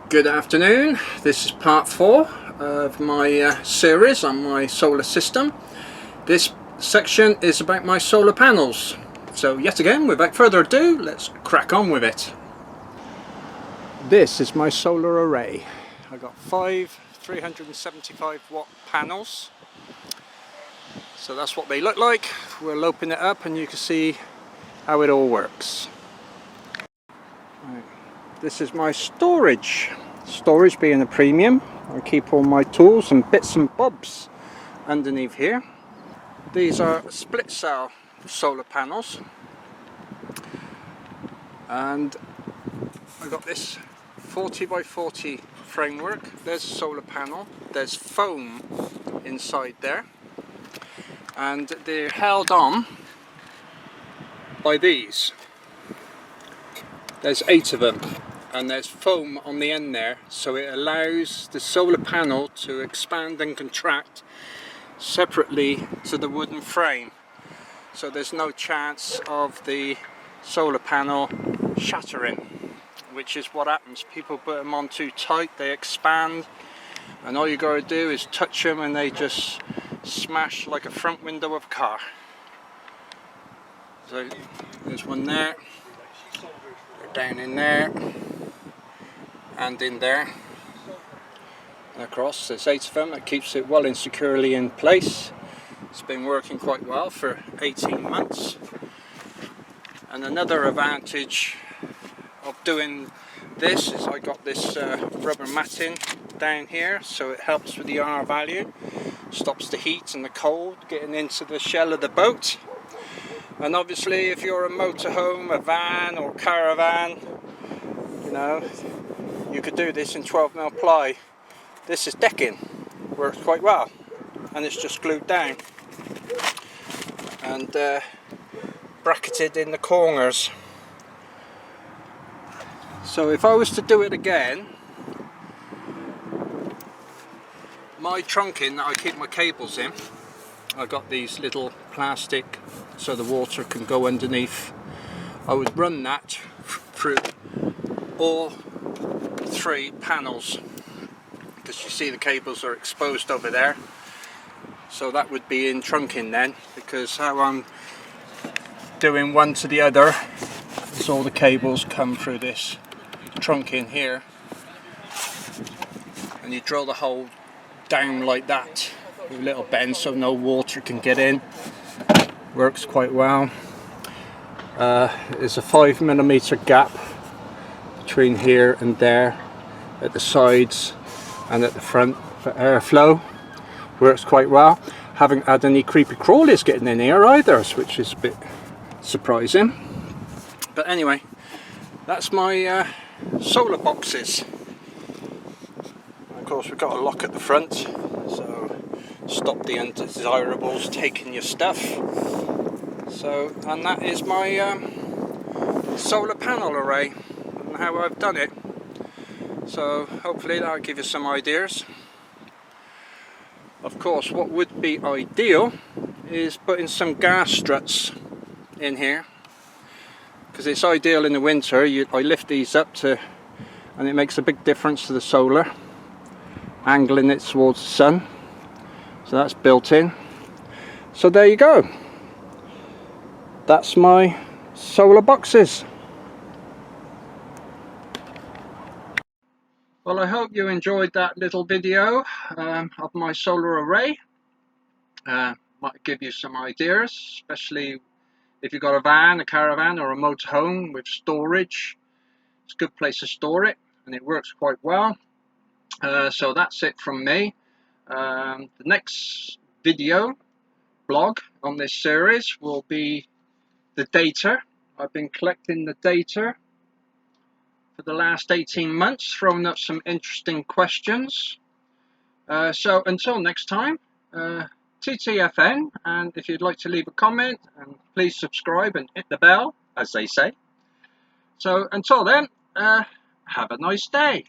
Good afternoon. This is part 4 of my series on my solar system. This section is about my solar panels. So yet again, without further ado, let's crack on with it. This is my solar array. I got 5 375 watt panels. So that's what they look like. We'll open it up and you can see how it all works. Right. This is my storage. Storage being a premium. I keep all my tools and bits and bobs underneath here. These are split cell solar panels, and I got this 40 by 40 framework. There's a solar panel, there's foam inside there, and they're held on by these. There's 8 of them, and there's foam on the end there, so it allows the solar panel to expand and contract separately to the wooden frame, so there's no chance of the solar panel shattering, which is what happens. People put them on too tight, they expand, and all you got to do is touch them and they just smash like a front window of a car. So there's one there, down in there, and in there, and across. There's 8 of them. That keeps it well and securely in place. It's been working quite well for 18 months. And another advantage of doing this is I got this rubber matting down here, so it helps with the R value, stops the heat and the cold getting into the shell of the boat. And obviously if you're a motorhome, a van or caravan, you know, you could do this in 12mm ply. This is decking, works quite well, and it's just glued down and bracketed in the corners. So if I was to do it again, my trunking that I keep my cables in, I got these little plastic so the water can go underneath. I would run that through all 3 panels, because you see the cables are exposed over there, so that would be in trunking then, because how I'm doing one to the other is all the cables come through this trunking here, and you drill the hole down like that with a little bend so no water can get in. Works quite well. There's a 5mm gap between here and there at the sides and at the front for airflow. Works quite well. Haven't had any creepy crawlies getting in here either, which is a bit surprising. But anyway, that's my solar boxes. Of course we've got a lock at the front, so stop the undesirables taking your stuff. So, and that is my solar panel array and how I've done it. So hopefully that'll give you some ideas. Of course, what would be ideal is putting some gas struts in here, because it's ideal in the winter. I lift these up to, and it makes a big difference to the solar, angling it towards the sun. So that's built in. So there you go. That's my solar boxes. Well, I hope you enjoyed that little video of my solar array. Might give you some ideas, especially if you've got a van, a caravan or a motorhome with storage. It's a good place to store it, and it works quite well. So that's it from me. The next video blog on this series will be the data. I've been collecting the data for the last 18 months, throwing up some interesting questions. So until next time, TTFN, and if you'd like to leave a comment, and please subscribe and hit the bell, as they say. So until then, have a nice day.